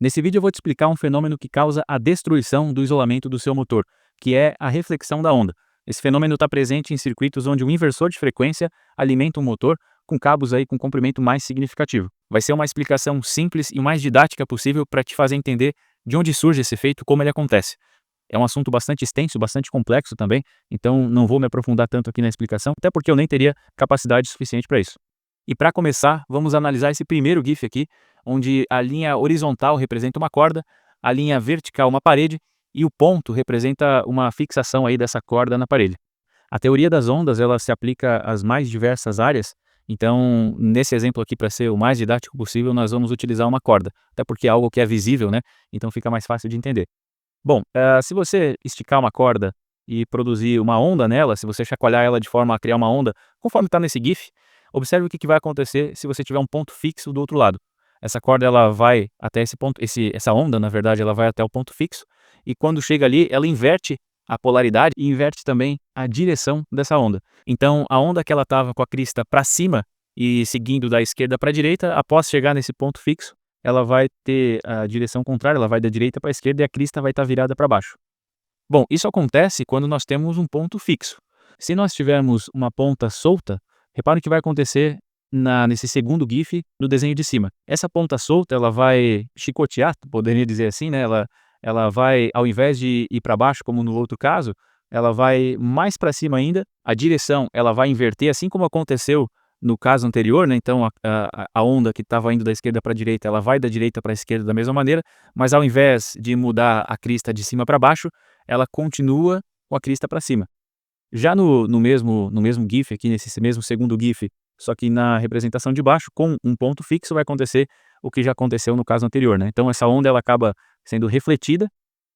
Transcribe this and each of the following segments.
Nesse vídeo eu vou te explicar um fenômeno que causa a destruição do isolamento do seu motor, que é a reflexão da onda. Esse fenômeno está presente em circuitos onde um inversor de frequência alimenta um motor com cabos aí com comprimento mais significativo. Vai ser uma explicação simples e o mais didática possível para te fazer entender de onde surge esse efeito, como ele acontece. É um assunto bastante extenso, bastante complexo também, então não vou me aprofundar tanto aqui na explicação, até porque eu nem teria capacidade suficiente para isso. E para começar, vamos analisar esse primeiro GIF aqui, onde a linha horizontal representa uma corda, a linha vertical uma parede e o ponto representa uma fixação aí dessa corda na parede. A teoria das ondas ela se aplica às mais diversas áreas, então nesse exemplo aqui, para ser o mais didático possível, nós vamos utilizar uma corda, até porque é algo que é visível, né? Então fica mais fácil de entender. Bom, se você esticar uma corda e produzir uma onda nela, se você chacoalhar ela de forma a criar uma onda, conforme está nesse GIF, observe o que vai acontecer se você tiver um ponto fixo do outro lado. Essa corda ela vai até esse ponto, essa onda, na verdade, ela vai até o ponto fixo, e quando chega ali, ela inverte a polaridade e inverte também a direção dessa onda. Então, a onda que ela estava com a crista para cima e seguindo da esquerda para a direita, após chegar nesse ponto fixo, ela vai ter a direção contrária, ela vai da direita para a esquerda e a crista vai estar virada para baixo. Bom, isso acontece quando nós temos um ponto fixo. Se nós tivermos uma ponta solta, repare o que vai acontecer nesse segundo GIF no desenho de cima. Essa ponta solta ela vai chicotear, poderia dizer assim, né? Ela vai, ao invés de ir para baixo, como no outro caso, ela vai mais para cima ainda. A direção ela vai inverter, assim como aconteceu no caso anterior, né? Então a onda que estava indo da esquerda para a direita, ela vai da direita para a esquerda da mesma maneira, mas ao invés de mudar a crista de cima para baixo, ela continua com a crista para cima. Já no mesmo GIF aqui, nesse mesmo segundo GIF, só que na representação de baixo, com um ponto fixo, vai acontecer o que já aconteceu no caso anterior, né? Então essa onda ela acaba sendo refletida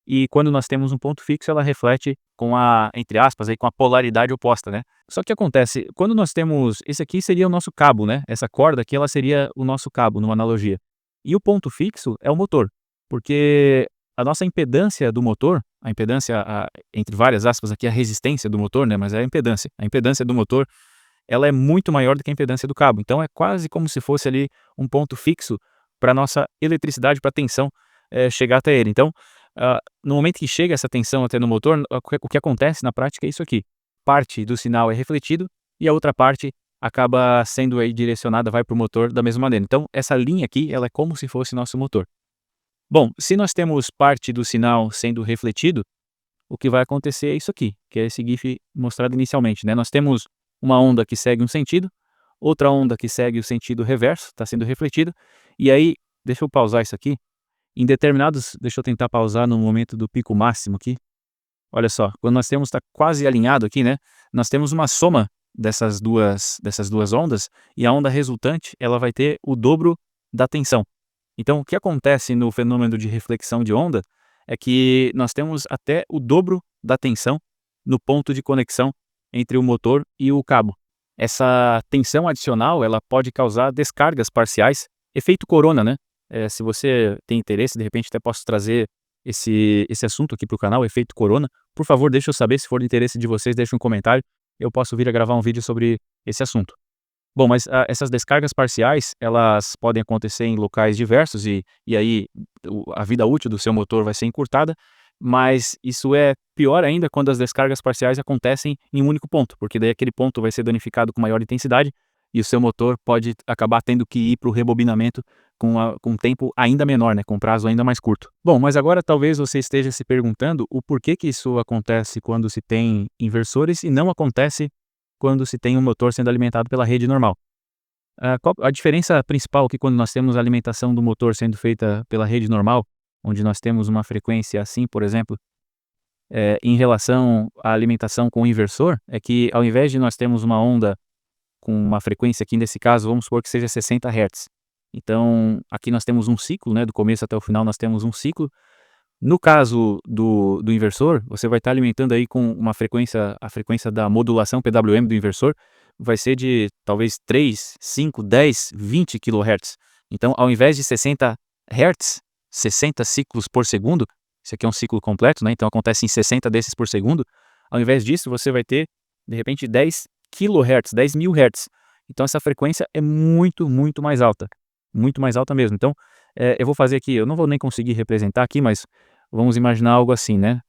e quando nós temos um ponto fixo, ela reflete com a, entre aspas, aí, com a polaridade oposta, né? Só que acontece, quando nós temos, esse aqui seria o nosso cabo, né? Essa corda aqui, ela seria o nosso cabo, numa analogia. E o ponto fixo é o motor, porque a nossa impedância do motor, a impedância, entre várias aspas aqui, a resistência do motor, né? Mas é a impedância. A impedância do motor, ela é muito maior do que a impedância do cabo. Então é quase como se fosse ali um ponto fixo para a nossa eletricidade, para a tensão chegar até ele. Então, no momento que chega essa tensão até no motor, o que acontece na prática é isso aqui. Parte do sinal é refletido e a outra parte acaba sendo aí direcionada, vai para o motor da mesma maneira. Então, essa linha aqui, ela é como se fosse nosso motor. Bom, se nós temos parte do sinal sendo refletido, o que vai acontecer é isso aqui, que é esse GIF mostrado inicialmente, né? Nós temos uma onda que segue um sentido, outra onda que segue o sentido reverso, está sendo refletida, e aí, deixa eu pausar isso aqui, em determinados, deixa eu tentar pausar no momento do pico máximo aqui, olha só, quando nós temos, está quase alinhado aqui, né? Nós temos uma soma dessas duas ondas, e a onda resultante, ela vai ter o dobro da tensão. Então, o que acontece no fenômeno de reflexão de onda é que nós temos até o dobro da tensão no ponto de conexão entre o motor e o cabo. Essa tensão adicional ela pode causar descargas parciais, efeito corona, né? Se você tem interesse, de repente até posso trazer esse assunto aqui para o canal, efeito corona. Por favor, deixa eu saber, se for do interesse de vocês, deixa um comentário, eu posso vir a gravar um vídeo sobre esse assunto. Bom, mas essas descargas parciais, elas podem acontecer em locais diversos e aí a vida útil do seu motor vai ser encurtada, mas isso é pior ainda quando as descargas parciais acontecem em um único ponto, porque daí aquele ponto vai ser danificado com maior intensidade e o seu motor pode acabar tendo que ir para o rebobinamento com um tempo ainda menor, né, com um prazo ainda mais curto. Bom, mas agora talvez você esteja se perguntando o porquê que isso acontece quando se tem inversores e não acontece quando se tem um motor sendo alimentado pela rede normal. Qual a diferença principal aqui quando nós temos a alimentação do motor sendo feita pela rede normal, onde nós temos uma frequência assim, por exemplo, em relação à alimentação com o inversor, é que ao invés de nós termos uma onda com uma frequência aqui nesse caso, vamos supor que seja 60 Hz. Então, aqui nós temos um ciclo, né, do começo até o final nós temos um ciclo. No caso do inversor, você vai estar alimentando aí com uma frequência, a frequência da modulação PWM do inversor vai ser de talvez 3, 5, 10, 20 kHz. Então, ao invés de 60 Hz, 60 ciclos por segundo, esse aqui é um ciclo completo, né? Então acontece em 60 desses por segundo, ao invés disso você vai ter, de repente, 10 kHz, 10.000 Hz. Então essa frequência é muito, muito mais alta mesmo. Então, Eu vou fazer aqui, eu não vou nem conseguir representar aqui, mas vamos imaginar algo assim, né,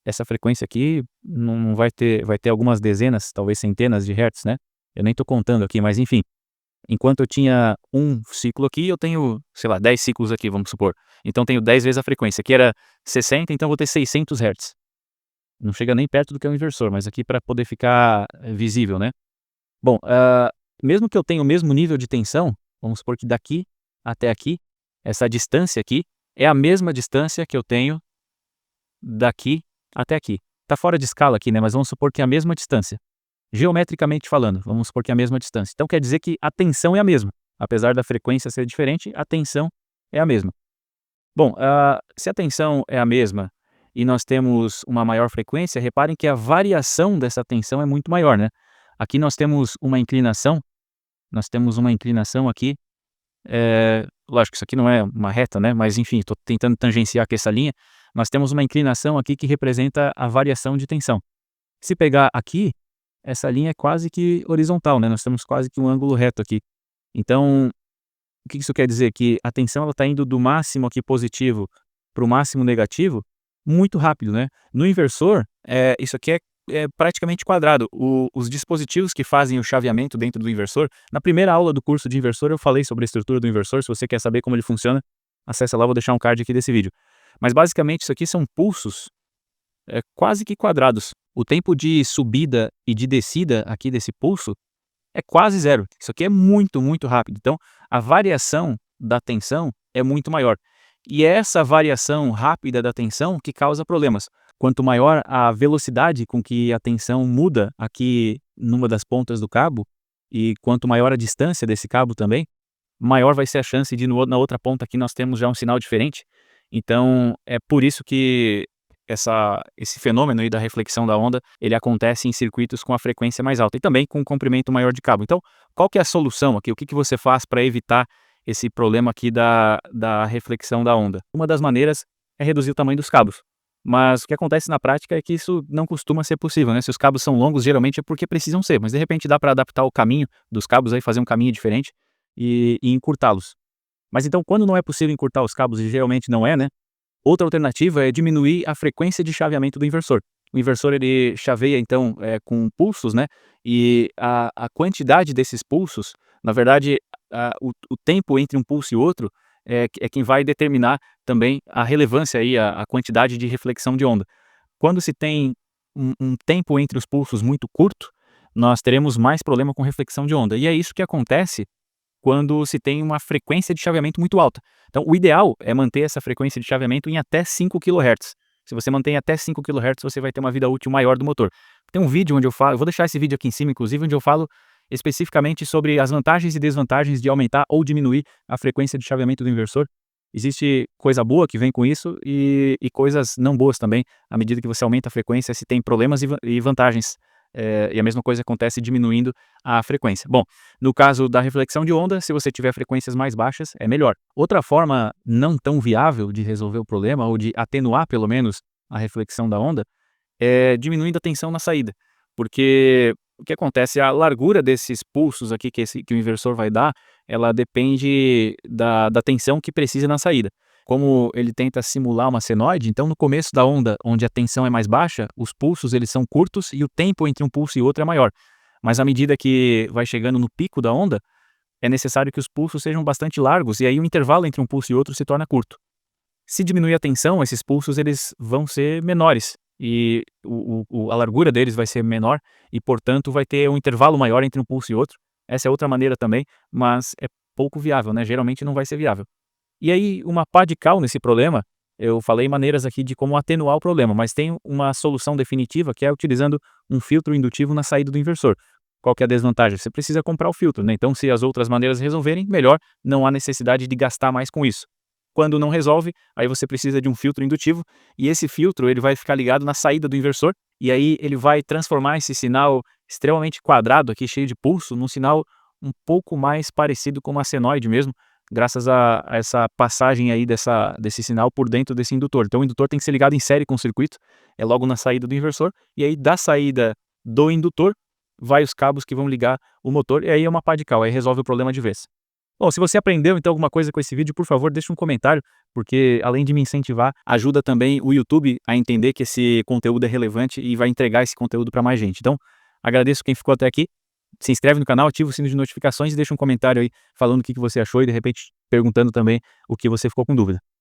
essa frequência aqui não vai ter algumas dezenas, talvez centenas de hertz, né, eu nem estou contando aqui, mas enfim, enquanto eu tinha um ciclo aqui, eu tenho, sei lá, 10 ciclos aqui, vamos supor. Então tenho 10 vezes a frequência, que era 60, então vou ter 600 hertz. Não chega nem perto do que é um inversor, mas aqui para poder ficar visível, né. Bom, mesmo que eu tenha o mesmo nível de tensão, vamos supor que daqui até aqui, essa distância aqui é a mesma distância que eu tenho daqui até aqui. Está fora de escala aqui, né, mas vamos supor que é a mesma distância. Geometricamente falando, vamos supor que é a mesma distância. Então quer dizer que a tensão é a mesma. Apesar da frequência ser diferente, a tensão é a mesma. Bom, se a tensão é a mesma e nós temos uma maior frequência, reparem que a variação dessa tensão é muito maior, né. Aqui nós temos uma inclinação aqui, lógico que isso aqui não é uma reta, né, mas enfim, estou tentando tangenciar aqui essa linha. Nós temos uma inclinação aqui que representa a variação de tensão. Se pegar aqui, essa linha é quase que horizontal, né, nós temos quase que um ângulo reto aqui. Então, o que isso quer dizer? Que a tensão ela está indo do máximo aqui positivo para o máximo negativo muito rápido, né. No inversor, isso aqui é praticamente quadrado. Os dispositivos que fazem o chaveamento dentro do inversor, na primeira aula do curso de inversor eu falei sobre a estrutura do inversor, se você quer saber como ele funciona, acessa lá, vou deixar um card aqui desse vídeo. Mas basicamente isso aqui são pulsos, quase que quadrados. O tempo de subida e de descida aqui desse pulso é quase zero. Isso aqui é muito, muito rápido. Então, a variação da tensão é muito maior. E é essa variação rápida da tensão que causa problemas. Quanto maior a velocidade com que a tensão muda aqui numa das pontas do cabo, e quanto maior a distância desse cabo também, maior vai ser a chance de na outra ponta aqui nós temos já um sinal diferente. Então, é por isso que esse fenômeno aí da reflexão da onda, ele acontece em circuitos com a frequência mais alta e também com um comprimento maior de cabo. Então, qual que é a solução aqui? O que que você faz para evitar esse problema aqui da reflexão da onda? Uma das maneiras é reduzir o tamanho dos cabos. Mas o que acontece na prática é que isso não costuma ser possível, né? Se os cabos são longos, geralmente é porque precisam ser, mas de repente dá para adaptar o caminho dos cabos aí, fazer um caminho diferente e encurtá-los. Mas então, quando não é possível encurtar os cabos, e geralmente não é, né? Outra alternativa é diminuir a frequência de chaveamento do inversor. O inversor ele chaveia então com pulsos, né? E a quantidade desses pulsos, na verdade, o tempo entre um pulso e outro é quem vai determinar também a relevância aí, a quantidade de reflexão de onda. Quando se tem um tempo entre os pulsos muito curto, nós teremos mais problema com reflexão de onda. E é isso que acontece quando se tem uma frequência de chaveamento muito alta. Então, o ideal é manter essa frequência de chaveamento em até 5 kHz. Se você mantém até 5 kHz, você vai ter uma vida útil maior do motor. Tem um vídeo onde eu falo, eu vou deixar esse vídeo aqui em cima, inclusive, onde eu falo especificamente sobre as vantagens e desvantagens de aumentar ou diminuir a frequência de chaveamento do inversor. Existe coisa boa que vem com isso e coisas não boas também, à medida que você aumenta a frequência, se tem problemas e vantagens. E a mesma coisa acontece diminuindo a frequência. Bom, no caso da reflexão de onda, se você tiver frequências mais baixas, é melhor. Outra forma não tão viável de resolver o problema, ou de atenuar pelo menos a reflexão da onda, é diminuindo a tensão na saída. Porque o que acontece? A largura desses pulsos aqui que o inversor vai dar, ela depende da tensão que precisa na saída. Como ele tenta simular uma senoide, então no começo da onda, onde a tensão é mais baixa, os pulsos eles são curtos e o tempo entre um pulso e outro é maior. Mas à medida que vai chegando no pico da onda, é necessário que os pulsos sejam bastante largos e aí o intervalo entre um pulso e outro se torna curto. Se diminuir a tensão, esses pulsos eles vão ser menores e a largura deles vai ser menor e, portanto, vai ter um intervalo maior entre um pulso e outro. Essa é outra maneira também, mas é pouco viável, né? Geralmente não vai ser viável. E aí, uma pá de cal nesse problema, eu falei maneiras aqui de como atenuar o problema, mas tem uma solução definitiva que é utilizando um filtro indutivo na saída do inversor. Qual que é a desvantagem? Você precisa comprar o filtro, né? Então, se as outras maneiras resolverem, melhor, não há necessidade de gastar mais com isso. Quando não resolve, aí você precisa de um filtro indutivo, e esse filtro ele vai ficar ligado na saída do inversor, e aí ele vai transformar esse sinal extremamente quadrado aqui, cheio de pulso, num sinal um pouco mais parecido com uma senoide mesmo, graças a essa passagem aí desse sinal por dentro desse indutor. Então o indutor tem que ser ligado em série com o circuito, é logo na saída do inversor, e aí da saída do indutor vai os cabos que vão ligar o motor, e aí é uma pá de cal, aí resolve o problema de vez. Bom, se você aprendeu então alguma coisa com esse vídeo, por favor, deixe um comentário, porque além de me incentivar, ajuda também o YouTube a entender que esse conteúdo é relevante e vai entregar esse conteúdo para mais gente. Então, agradeço quem ficou até aqui. Se inscreve no canal, ativa o sino de notificações e deixa um comentário aí falando o que você achou e de repente perguntando também o que você ficou com dúvida.